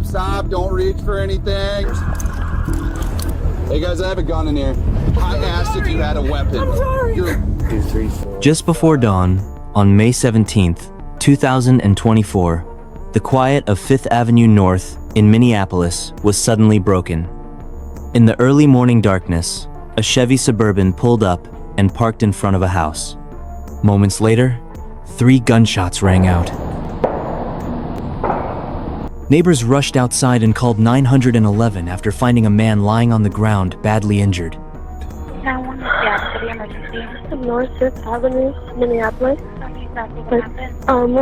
stop, don't reach for anything. Hey guys, I have a gun in here. I asked if you had a weapon. I'm sorry. 2, 3, 4. Just before dawn, on May 17th, 2024, the quiet of 5th Avenue North in Minneapolis was suddenly broken. In the early morning darkness, a Chevy Suburban pulled up and parked in front of a house. Moments later, 3 gunshots rang out. Neighbors rushed outside and called 911 after finding a man lying on the ground, badly injured. North 5th Avenue, Minneapolis. We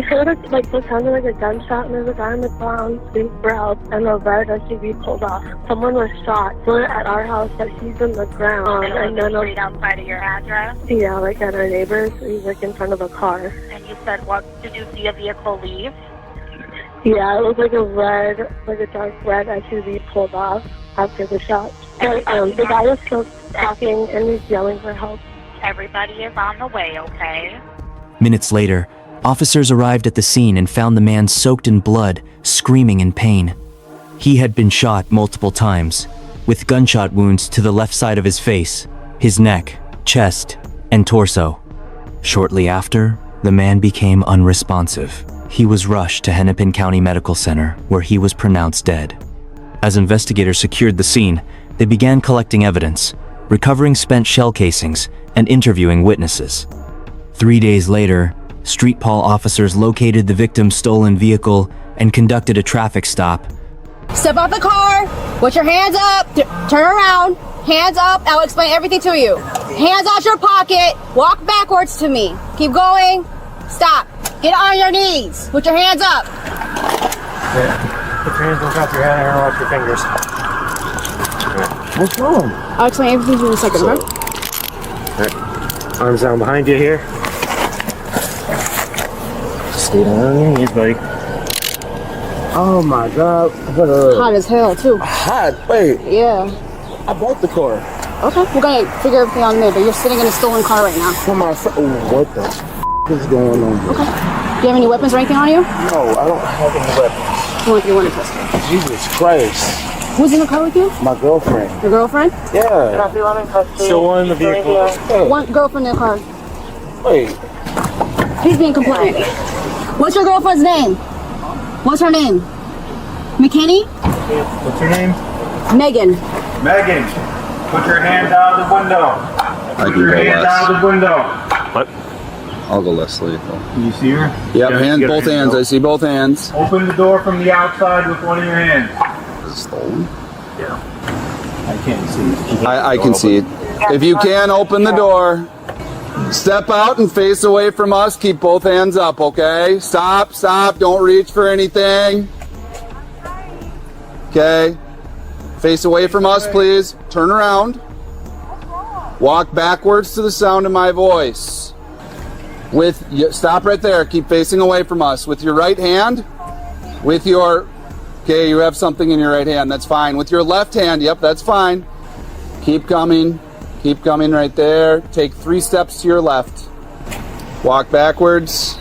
heard it sounded like a gunshot, and there's a guy on the ground screaming for help, and a red SUV pulled off. Someone was shot. We're at our house, but he's in the ground. And then right outside of your address? Yeah, at our neighbor's. He's in front of a car. And you said, what, did you see a vehicle leave? Yeah, it was a dark red SUV pulled off after the shot. And the guy was still talking, and he's yelling for help. Everybody is on the way, okay? Minutes later, officers arrived at the scene and found the man soaked in blood, screaming in pain. He had been shot multiple times, with gunshot wounds to the left side of his face, his neck, chest, and torso. Shortly after, the man became unresponsive. He was rushed to Hennepin County Medical Center, where he was pronounced dead. As investigators secured the scene, they began collecting evidence, recovering spent shell casings, and interviewing witnesses. 3 days later, Street Paul officers located the victim's stolen vehicle and conducted a traffic stop. Step out the car, put your hands up, turn around, hands up, I'll explain everything to you. Hands out your pocket, walk backwards to me. Keep going, stop, get on your knees, put your hands up. Yeah. Put your hands on top of your head and off your fingers. What's wrong? I'll explain everything to you in a second, okay? Alright. Arms down behind you here. Stay down on your knees, buddy. Oh my god. Hot as hell, too. Hot? Wait. Yeah. I bought the car. Okay, we're gonna figure everything out in there, but you're sitting in a stolen car right now. What the is going on here? Okay. Do you have any weapons or anything on you? No, I don't have any weapons. You want to one pistol? Jesus Christ. Who's in the car with you? My girlfriend. Your girlfriend? Yeah. Still one in the vehicle. Yeah. One girlfriend in the car. Wait. He's being compliant. What's your girlfriend's name? What's her name? McKinney? What's your name? Megan. Megan, put your hand out of the window. Put your hand out of the window. What? I'll go less lethal. Can you see her? Yep, both hands. I see both hands. Open the door from the outside with one of your hands. Is it stolen? Yeah. I can't see. I can see it. If you can, open the door. Step out and face away from us. Keep both hands up, okay? Stop, don't reach for anything. Okay? Face away from us, please. Turn around. Walk backwards to the sound of my voice. Stop right there. Keep facing away from us. With your right hand, okay, you have something in your right hand. That's fine. With your left hand, yep, that's fine. Keep coming. Keep coming right there. Take 3 steps to your left. Walk backwards.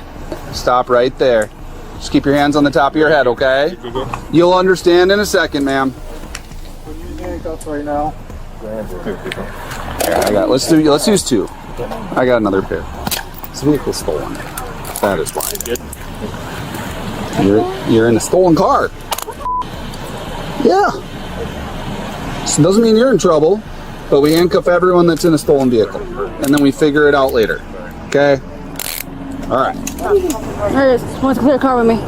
Stop right there. Just keep your hands on the top of your head, okay? You'll understand in a second, ma'am. We're using handcuffs right now. Yeah, let's use 2. I got another pair. This vehicle's stolen. That is why. You're in a stolen car. Yeah. So it doesn't mean you're in trouble, but we handcuff everyone that's in a stolen vehicle, and then we figure it out later. Okay? All right. There it is. Who wants to clear a car with me?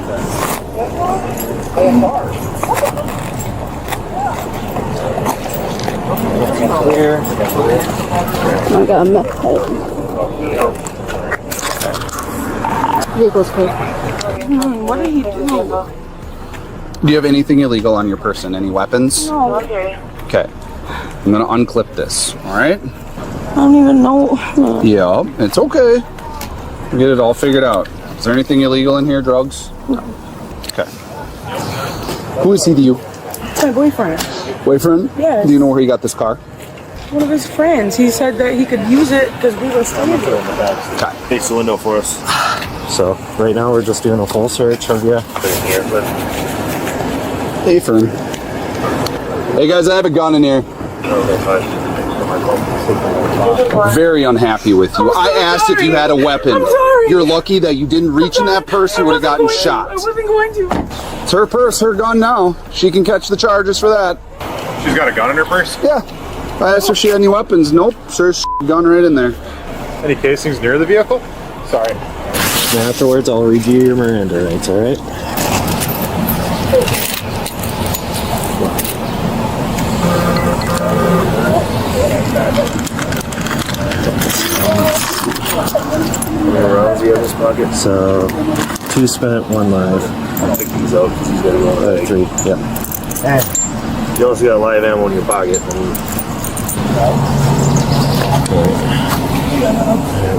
Clear. I got a meth pipe. Vehicle's clear. What are you doing? Do you have anything illegal on your person? Any weapons? No. Okay. I'm gonna unclip this. All right? I don't even know. Yeah, it's okay. We'll get it all figured out. Is there anything illegal in here? Drugs? No. Okay. Who is he to you? My boyfriend. Boyfriend? Yes. Do you know where he got this car? One of his friends. He said that he could use it because we were stealing it. Okay. Face the window for us. So right now we're just doing a full search of you. A-firm. Hey guys, I have a gun in here. Very unhappy with you. I asked if you had a weapon. I'm sorry. You're lucky that you didn't reach in that purse. You would have gotten shot. I wasn't going to. It's her purse, her gun now. She can catch the charges for that. She's got a gun in her purse? Yeah. I asked her if she had any weapons. Nope. There's gun right in there. Any casings near the vehicle? Sorry. Afterwards, I'll read you your Miranda rights, alright? Rounds you have this pocket? So, 2 spent, 1 live. I'll pick these out because he's got to go 3, yeah. You also got live ammo in your pocket.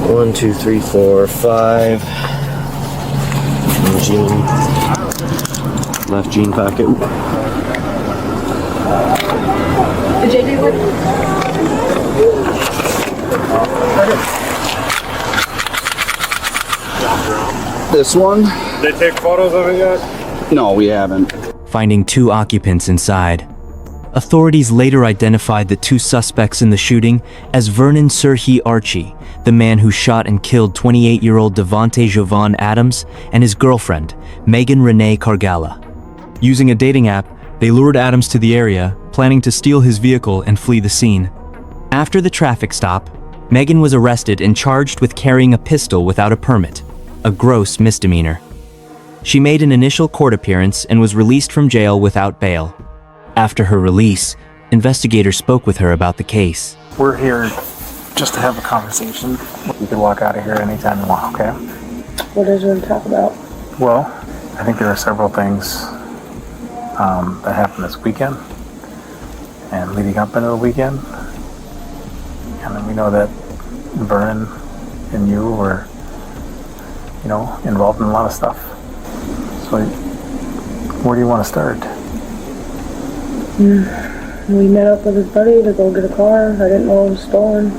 1, 2, 3, 4, 5. Jean. Left jean pocket. Did JJ work? This one? Did they take photos of it yet? No, we haven't. Finding 2 occupants inside. Authorities later identified the 2 suspects in the shooting as Vernon Serhi Archie, the man who shot and killed 28-year-old Devonte Jovan Adams, and his girlfriend, Megan Renee Cargala. Using a dating app, they lured Adams to the area, planning to steal his vehicle and flee the scene. After the traffic stop, Megan was arrested and charged with carrying a pistol without a permit, a gross misdemeanor. She made an initial court appearance and was released from jail without bail. After her release, investigators spoke with her about the case. We're here just to have a conversation. You can walk out of here anytime you want, okay? What is there to talk about? Well, I think there are several things that happened this weekend and leading up into the weekend. And then we know that Vernon and you were, involved in a lot of stuff. So where do you want to start? We met up with his buddy to go get a car. I didn't know it was stolen.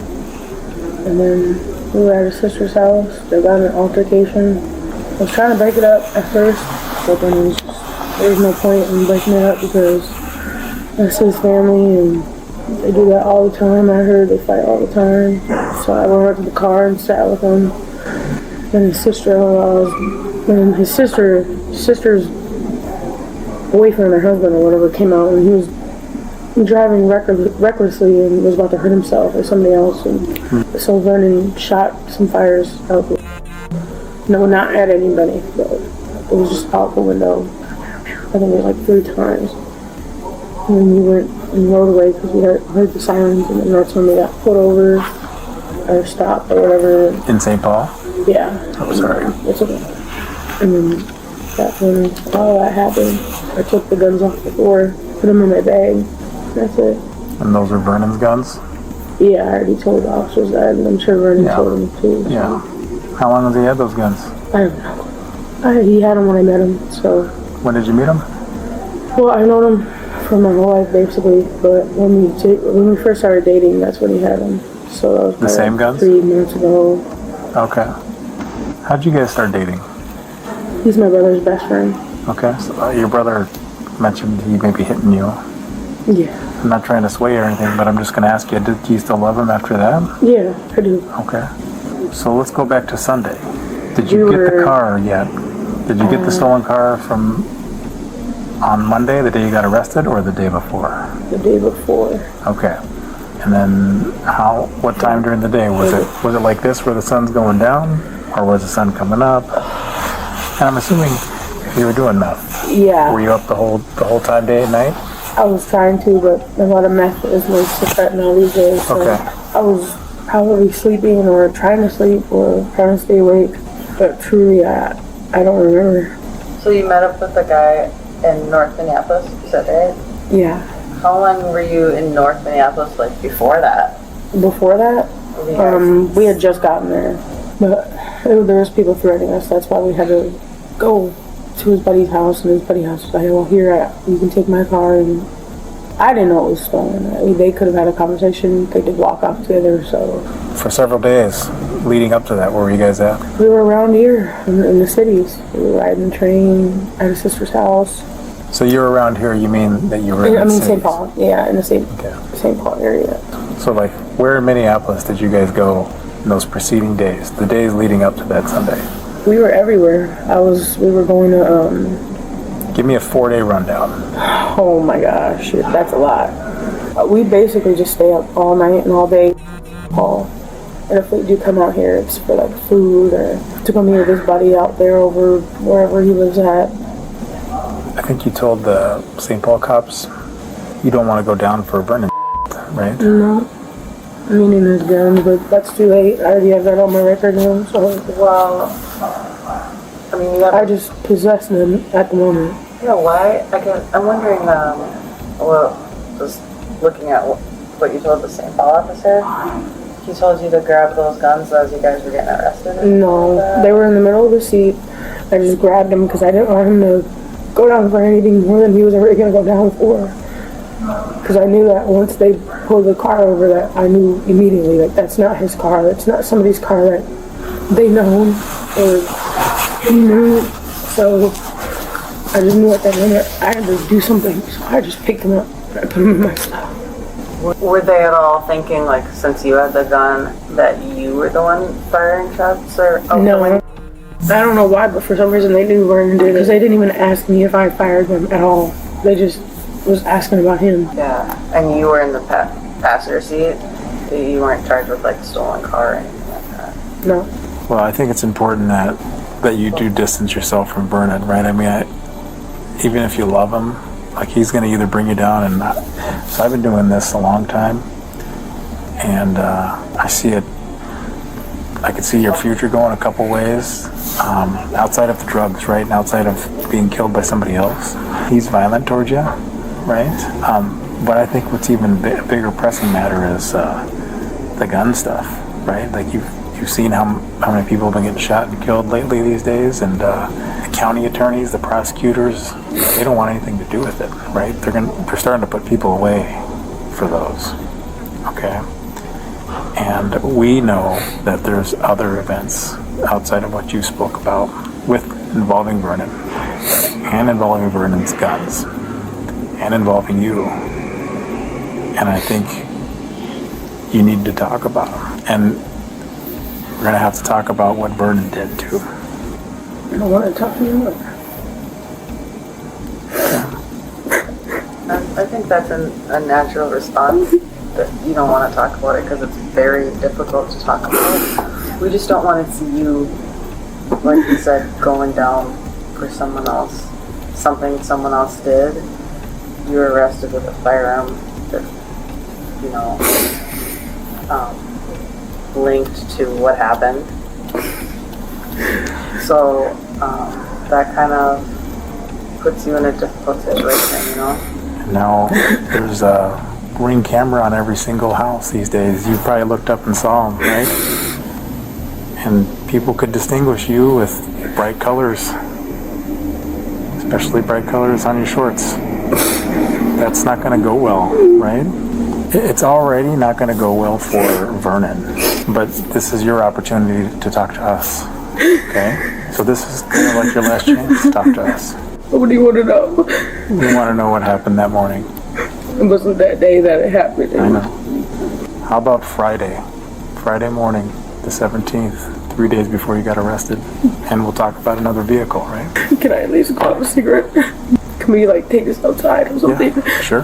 And then we were at his sister's house. They got in an altercation. I was trying to break it up at first, but then it was just, there was no point in breaking it up because that's his family and they do that all the time. I heard they fight all the time. So I went up to the car and sat with him. Then his sister's boyfriend or husband or whatever came out and he was driving recklessly and was about to hurt himself or somebody else, and so Vernon shot some fires out the no, not at anybody, but it was just out the window. I think it was like 3 times. And then we went and rode away because we heard the sirens, and then that's when we got pulled over or stopped or whatever. In St. Paul? Yeah. Oh, sorry. It's okay. And then that's when all that happened. I took the guns off the floor, put them in my bag. That's it. And those were Vernon's guns? Yeah, I already told the officers that, and I'm sure Vernon told them too. So. Yeah. How long has he had those guns? I don't know. He had them when I met him, so. When did you meet him? Well, I known him for my whole life, basically, but when we first started dating, that's when he had them. So that was the same guns? 3 months ago. Okay. How'd you guys start dating? He's my brother's best friend. Okay, so your brother mentioned he may be hitting you. Yeah. I'm not trying to sway or anything, but I'm just going to ask you, do you still love him after that? Yeah, I do. Okay. So let's go back to Sunday. Did you get the car yet? Did you get the stolen car from on Monday, the day you got arrested, or the day before? The day before. Okay. And then what time during the day? Was it like this where the sun's going down, or was the sun coming up? And I'm assuming you were doing meth. Yeah. Were you up the whole time, day and night? I was trying to, but a lot of meth is laced to fentanyl these days. So Okay. I was probably sleeping or trying to sleep or trying to stay awake. But truly, I don't remember. So you met up with the guy in North Minneapolis, you said, right? Yeah. How long were you in North Minneapolis, like, before that? Before that, we had just gotten there. But there was people threatening us. That's why we had to go to his buddy's house, and his buddy's house was like, well, here, you can take my car. And I didn't know it was stolen. They could have had a conversation. They could walk off together, so. For several days leading up to that, where were you guys at? We were around here in the cities. We were riding the train at his sister's house. So you're around here, you mean that you were in the St. cities? Paul. Yeah, in the St. Paul area. So like, where in Minneapolis did you guys go in those preceding days, the days leading up to that Sunday? We were everywhere. We were going to, Give me a 4-day rundown. oh my gosh, that's a lot. We basically just stay up all night and all day. And if we do come out here, it's for like food or to go meet with his buddy out there over wherever he lives at. I think you told the St. Paul cops you don't want to go down for Vernon, right? No. Meaning his guns, but that's too late. I already have that on my record now, so. Well, I mean, I just possess them at the moment. You know why? I'm wondering, well, just looking at what you told the St. Paul officer, he told you to grab those guns as you guys were getting arrested? No, they were in the middle of the seat. I just grabbed them because I didn't want him to go down for anything more than he was already going to go down for. Because I knew that once they pulled the car over, that I knew immediately, like, that's not his car. That's not somebody's car that they know or he knew. So I just knew at that moment I had to do something. So I just picked them up and I put them in my stuff. Were they at all thinking, like, since you had the gun, that you were the one firing shots? Or no. I don't know why, but for some reason they knew Vernon did it. Because they didn't even ask me if I fired them at all. They just was asking about him. Yeah, and you were in the passenger seat? You weren't charged with, like, a stolen car or anything like that? No. Well, I think it's important that you do distance yourself from Vernon, right? I mean, even if you love him, like, he's going to either bring you down and not. So I've been doing this a long time, and I see it. I could see your future going a couple ways, outside of the drugs, right, and outside of being killed by somebody else. He's violent towards you, right? But I think what's even a bigger pressing matter is the gun stuff, right? Like, you've seen how many people have been getting shot and killed lately these days, and the county attorneys, the prosecutors, they don't want anything to do with it, right? They're starting to put people away for those, okay? And we know that there's other events outside of what you spoke about involving Vernon, and involving Vernon's guns, and involving you. And I think you need to talk about them. And we're going to have to talk about what Vernon did too. I don't want to talk anymore. I think that's a natural response, that you don't want to talk about it because it's very difficult to talk about. We just don't want to see you, like you said, going down for someone else. Something someone else did. You were arrested with a firearm that, linked to what happened. So that kind of puts you in a difficult situation, Now, there's a Ring camera on every single house these days. You probably looked up and saw them, right? And people could distinguish you with bright colors, especially bright colors on your shorts. That's not going to go well, right? It's already not going to go well for Vernon, but this is your opportunity to talk to us, okay? So this is kind of like your last chance to talk to us. What do you want to know? We want to know what happened that morning. It wasn't that day that it happened. I know. How about Friday morning, the 17th, 3 days before you got arrested, and we'll talk about another vehicle, right? Can I at least call up a cigarette? Can we, like, take this outside or something? Yeah, sure.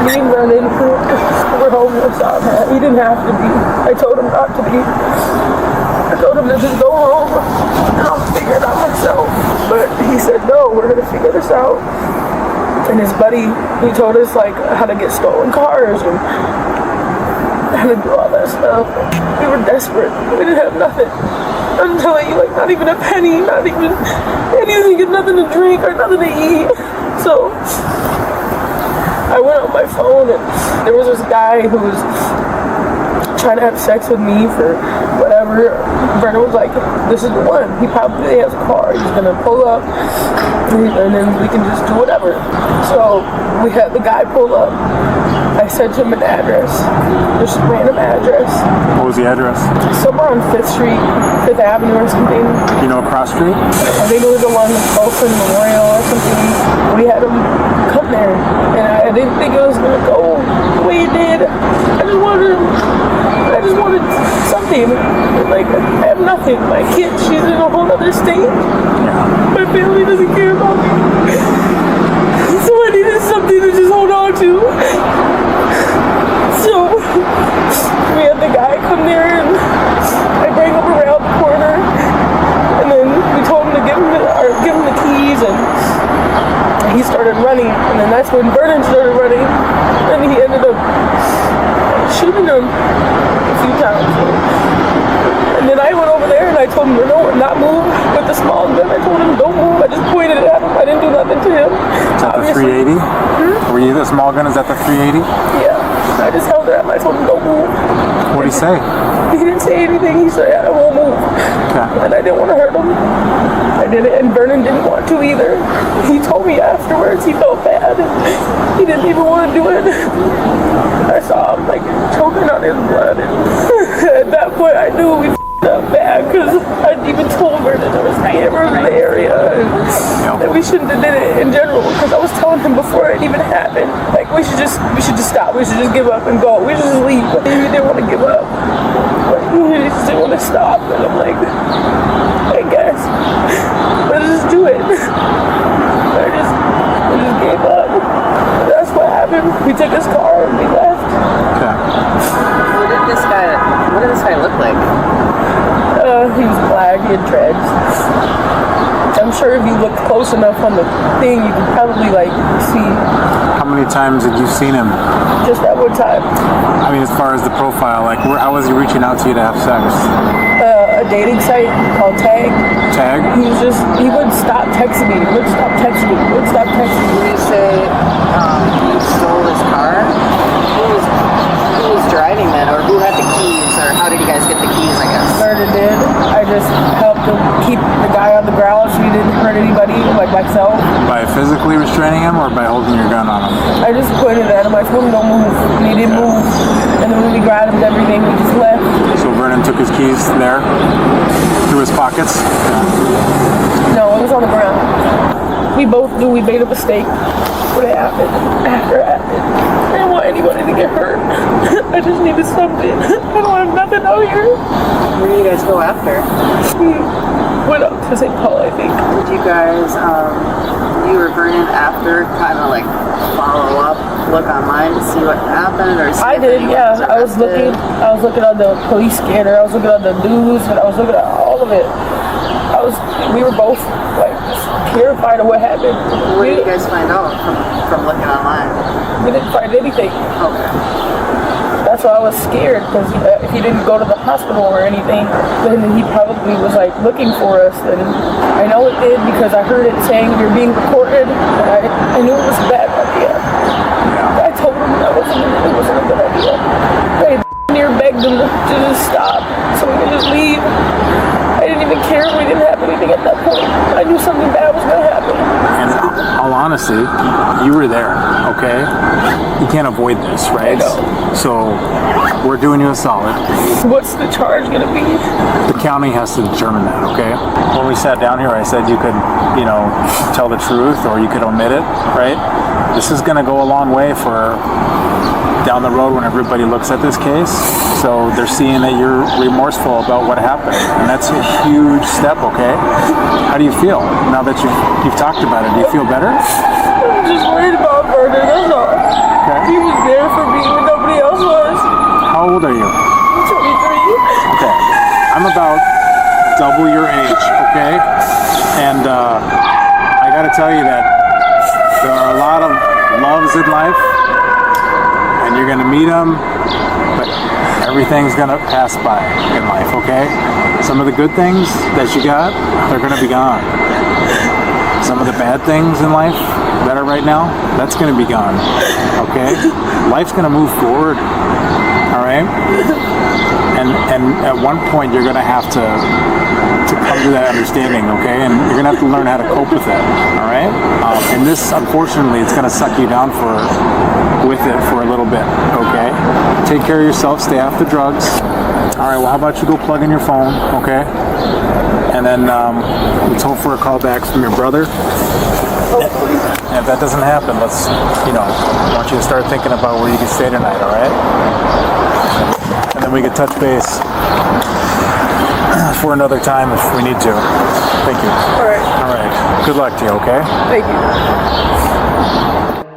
Me and Vernon were homeless out there. He didn't have to be. I told him not to be. I told him to just go home and I'll figure it out myself. But he said, no, we're going to figure this out. And his buddy, he told us, like, how to get stolen cars and how to do all that stuff. We were desperate. We didn't have nothing. I'm telling you, like, not even a penny, not even anything, nothing to drink or nothing to eat. So I went on my phone and there was this guy who was trying to have sex with me for whatever. Vernon was like, this is the one. He probably has a car. He's gonna pull up and then we can just do whatever. So we had the guy pull up. I sent him an address. Just a random address. What was the address? Somewhere on 5th Street, 5th Avenue or something. You know, cross street? I think it was along the Folsom Memorial or something. We had him come there, and I didn't think it was gonna go the way it did. I just wanted something. Like, I have nothing. My kid, she's in a whole other state. My family doesn't care about me. So I needed something to just hold on to. So we had the guy come there, and I bring him around the corner, and then we told him to give him the keys, and he started running, and then that's when Vernon started running, and he ended up shooting him a few times. And then I went over there and I told him no, not move with the small gun. I told him don't move. I just pointed it at him. I didn't do nothing to him. Is that the 380? Were you the small gun? Is that the 380? Yeah. I just held it at him. I told him don't move. What did he say? He didn't say anything. He said I won't move. Okay. And I didn't want to hurt him. I did it, and Vernon didn't want to either. He told me afterwards he felt bad. He didn't even want to do it. I saw him like choking on his blood. And at that point, I knew we f***ed up bad because I even told Vernon there was cameras in the area and that we shouldn't have did it in general. Because I was telling him before it even happened, like we should just stop. We should just give up and go. We should just leave. But he didn't want to give up. He just didn't want to stop. And I'm like, I guess. Let's just do it. I just gave up. That's what happened. We took his car and we left. Okay. What did this guy look like? He was black, he had dreads. I'm sure if you looked close enough on the thing, you could probably like see. How many times had you seen him? Just that one time. I mean, as far as the profile, like, how was he reaching out to you to have sex? A dating site called Tag. Tag? He wouldn't stop texting me. Did you say he stole his car? Who was driving then, or who had the keys, or how did you guys get the keys, I guess? Vernon did. I just helped him keep the guy on the ground so he didn't hurt anybody, like myself. By physically restraining him, or by holding your gun on him? I just pointed at him. I told him don't move, and he didn't move. And then when we grabbed him and everything, we just left. So Vernon took his keys there, through his pockets? No, it was on the ground. We both knew we made a mistake when it happened, after it happened. I didn't want anybody to get hurt. I just needed something. I don't have nothing out here. Where did you guys go after? We went up to St. Paul, I think. Did you guys, you or Vernon after kind of like follow up, look online to see what happened, or see I did, yeah. I was looking on the police scanner. I was looking on the news, and I was looking at all of it. We were both like terrified of what happened. What did you guys find out from looking online? We didn't find anything. Okay. That's why I was scared, because if he didn't go to the hospital or anything, then he probably was like looking for us. And I know it did because I heard it saying you're being recorded. And I knew it was a bad idea. I told him it wasn't a good idea. I near begged him to just stop so we could just leave. I didn't even care if we didn't have anything at that point. I knew something bad was going to happen. And in all honesty, you were there, okay? You can't avoid this, right? So we're doing you a solid. What's the charge going to be? The county has to determine that, okay? When we sat down here, I said you could, tell the truth or you could omit it, right? This is going to go a long way for down the road when everybody looks at this case. So they're seeing that you're remorseful about what happened. And that's a huge step, okay? How do you feel now that you've talked about it? Do you feel better? I'm just worried about Vernon, that's all. Okay. He was there for me when nobody else was. How old are you? I'm 23. Okay. I'm about double your age, okay? And I gotta tell you that there are a lot of loves in life, and you're gonna meet them, but everything's gonna pass by in life, okay? Some of the good things that you got, they're gonna be gone. Some of the bad things in life that are right now, that's gonna be gone, okay? Life's gonna move forward. all right? And at one point, you're gonna have to come to that understanding, okay? And you're gonna have to learn how to cope with it, all right? And this, unfortunately, it's gonna suck you down with it for a little bit, okay? Take care of yourself, stay off the drugs. All right, well, how about you go plug in your phone, okay? And then let's hope for a call back from your brother. And if that doesn't happen, let's, I want you to start thinking about where you can stay tonight, all right? And then we can touch base for another time if we need to. Thank you. All right. All right. Good luck to you, okay? Thank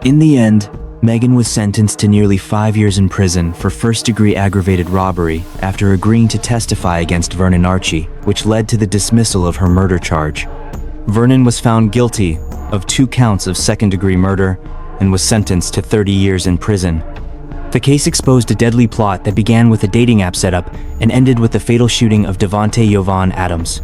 you. In the end, Megan was sentenced to nearly 5 years in prison for first-degree aggravated robbery after agreeing to testify against Vernon Archie, which led to the dismissal of her murder charge. Vernon was found guilty of 2 counts of second-degree murder and was sentenced to 30 years in prison. The case exposed a deadly plot that began with a dating app setup and ended with the fatal shooting of Devonte Yovan Adams.